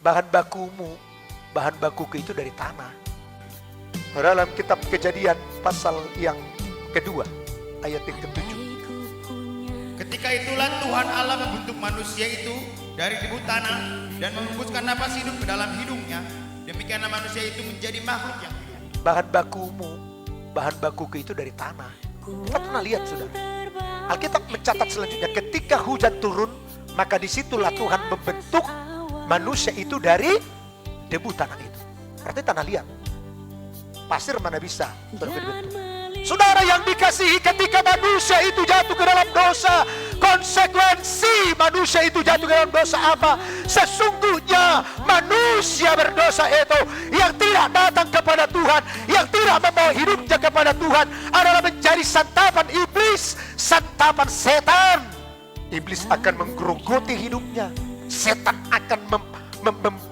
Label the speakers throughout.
Speaker 1: bahan bakuku itu dari tanah. Dalam kitab Kejadian pasal yang kedua ayat yang ke-7.
Speaker 2: Ketika itulah Tuhan Allah membentuk manusia itu dari debu tanah dan menghembuskan napas hidup ke dalam hidungnya. Demikianlah manusia itu menjadi makhluk yang hidup.
Speaker 1: Bahan bakuku itu dari tanah. Kita pernah lihat saudara. Alkitab mencatat selanjutnya, ketika hujan turun, maka disitulah Tuhan membentuk manusia itu dari debu tanah itu. Berarti tanah liat. Pasir mana bisa berbentuk. Saudara yang dikasihi, ketika manusia itu jatuh ke dalam dosa, konsekuensi manusia itu jatuh ke dalam dosa apa? Sesungguhnya manusia berdosa itu yang tidak datang kepada Tuhan, yang tidak membawa hidupnya kepada Tuhan, adalah menjadi santapan iblis, santapan setan. Iblis akan menggerogoti hidupnya. Setan akan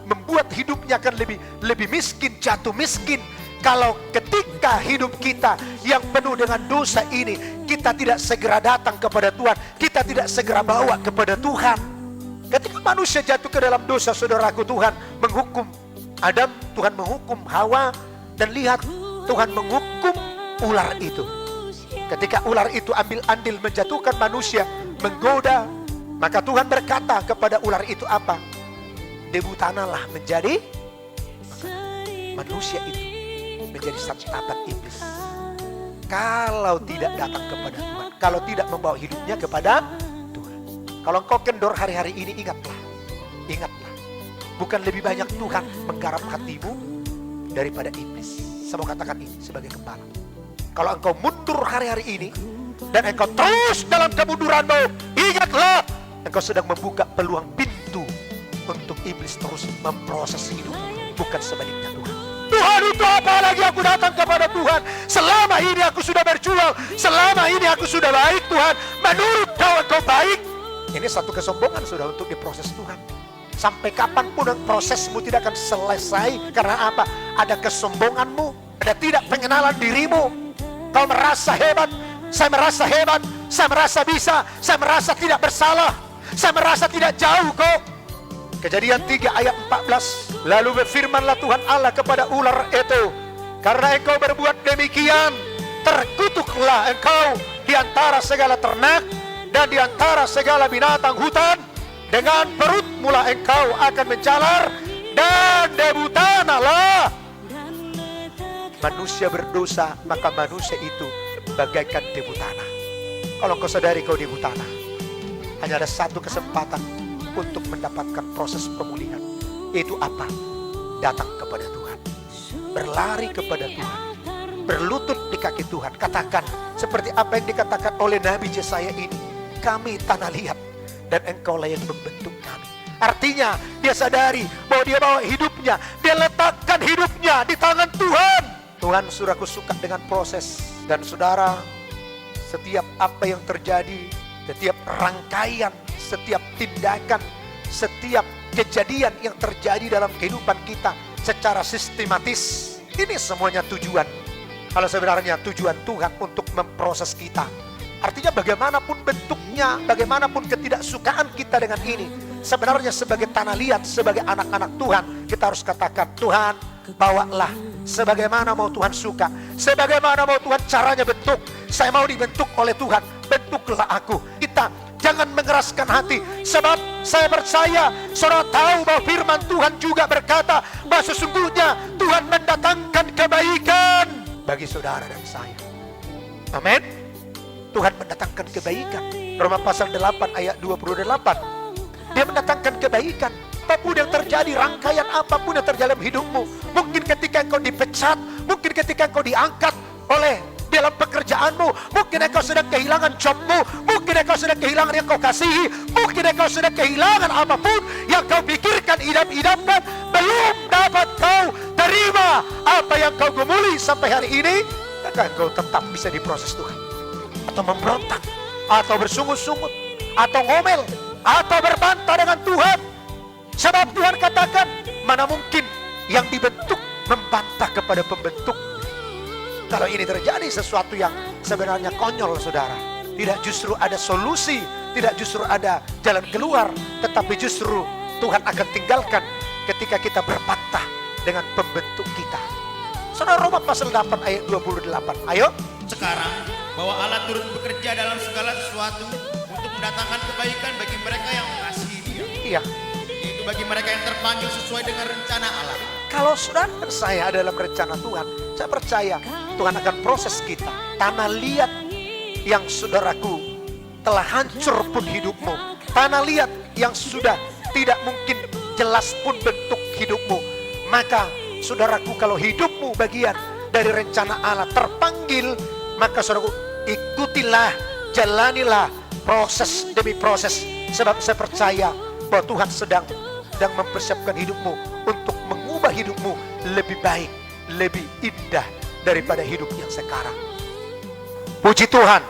Speaker 1: membuat hidupnya akan lebih miskin, jatuh miskin. Kalau ketika hidup kita yang penuh dengan dosa ini, kita tidak segera datang kepada Tuhan, kita tidak segera bawa kepada Tuhan. Ketika manusia jatuh ke dalam dosa, saudaraku, Tuhan menghukum Adam, Tuhan menghukum Hawa, dan lihat Tuhan menghukum ular itu. Ketika ular itu ambil andil menjatuhkan manusia, menggoda, maka Tuhan berkata kepada ular itu apa? Debu tanahlah menjadi manusia itu menjadi santapan iblis. Kalau tidak datang kepada Tuhan, kalau tidak membawa hidupnya kepada Tuhan. Kalau engkau kendor hari-hari ini, ingatlah, bukan lebih banyak Tuhan menggarap hatimu daripada iblis. Saya mau katakan ini sebagai gembala. Kalau engkau mundur hari-hari ini dan engkau terus dalam kemunduranmu, ingatlah, engkau sedang membuka peluang pintu untuk iblis terus memproses hidupmu, bukan sebaliknya Tuhan. Tuhan, itu apa lagi aku datang kepada Tuhan? Selama ini aku sudah berjuang, selama ini aku sudah baik Tuhan. Menurut Engkau baik. Ini satu kesombongan sudah untuk diproses Tuhan. Sampai kapanpun prosesmu tidak akan selesai. Karena apa? Ada kesombonganmu, ada tidak pengenalan dirimu. Kau merasa hebat, saya merasa hebat, saya merasa bisa, saya merasa tidak bersalah, saya merasa tidak jauh kok. Kejadian 3 ayat 14. Lalu berfirmanlah Tuhan Allah kepada ular itu, karena engkau berbuat demikian, terkutuklah engkau di antara segala ternak dan di antara segala binatang hutan. Dengan perut mula engkau akan menjalar, dan debu tanahlah. Manusia berdosa, maka manusia itu bagaikan debu tanah. Kalau engkau sadari kau debu tanah, hanya ada satu kesempatan untuk mendapatkan proses pemulihan. Itu apa? Datang kepada Tuhan, berlari kepada Tuhan, berlutut di kaki Tuhan. Katakan seperti apa yang dikatakan oleh Nabi Yesaya ini, kami tanah liat dan engkaulah yang membentuk kami. Artinya dia sadari bahwa dia bawa hidupnya, dia letakkan hidupnya di tangan Tuhan. Tuhan, saudaraku, suka dengan proses. Dan saudara, setiap apa yang terjadi, setiap rangkaian, setiap tindakan, setiap kejadian yang terjadi dalam kehidupan kita secara sistematis, ini semuanya tujuan. Kalau sebenarnya tujuan Tuhan untuk memproses kita. Artinya bagaimanapun bentuknya, bagaimanapun ketidaksukaan kita dengan ini, sebenarnya sebagai tanah liat, sebagai anak-anak Tuhan, kita harus katakan, Tuhan, bawalah sebagaimana mau Tuhan suka, sebagaimana mau Tuhan caranya bentuk. Saya mau dibentuk oleh Tuhan, bentuklah aku. Kita jangan mengeraskan hati, sebab saya percaya, saudara tahu bahwa firman Tuhan juga berkata bahwa sesungguhnya Tuhan mendatangkan kebaikan bagi saudara dan saya. Amin. Tuhan mendatangkan kebaikan. Roma pasal 8 ayat 28. Dia mendatangkan kebaikan. Apapun yang terjadi, rangkaian apapun yang terjadi dalam hidupmu, mungkin ketika engkau dipecat, mungkin ketika engkau diangkat oleh dalam pekerjaanmu, mungkin engkau sedang kehilangan jobmu, mungkin engkau sedang kehilangan yang kau kasihi, mungkin engkau sedang kehilangan apapun yang kau pikirkan, idam-idamkan, belum dapat kau terima apa yang kau gumuli sampai hari ini, maka engkau tetap bisa diproses Tuhan. Atau memberontak, atau bersungut-sungut, atau ngomel, atau berbantah dengan Tuhan. Sebab Tuhan katakan, mana mungkin yang dibentuk membantah kepada pembentuk. Kalau ini terjadi sesuatu yang sebenarnya konyol, saudara, tidak justru ada solusi, tidak justru ada jalan keluar, tetapi justru Tuhan akan tinggalkan ketika kita berpatah dengan pembentuk kita. Saudara, Roma pasal 8 ayat 28. Ayo.
Speaker 2: Sekarang bahwa Allah turut bekerja dalam segala sesuatu untuk mendatangkan kebaikan bagi mereka yang mengasihi Dia,
Speaker 1: Iya.
Speaker 2: yaitu bagi mereka yang terpanggil sesuai dengan rencana Allah.
Speaker 1: Kalau saudara dan saya ada dalam rencana Tuhan, saya percaya Tuhan akan proses kita. Tanah liat yang saudaraku telah hancur pun hidupmu. Tanah liat yang sudah tidak mungkin jelas pun bentuk hidupmu. Maka saudaraku, kalau hidupmu bagian dari rencana Allah terpanggil, maka saudaraku ikutilah, jalanilah proses demi proses. Sebab saya percaya bahwa Tuhan sedang mempersiapkan hidupmu untuk mengubah hidupmu lebih baik, lebih indah daripada hidup yang sekarang. Puji Tuhan.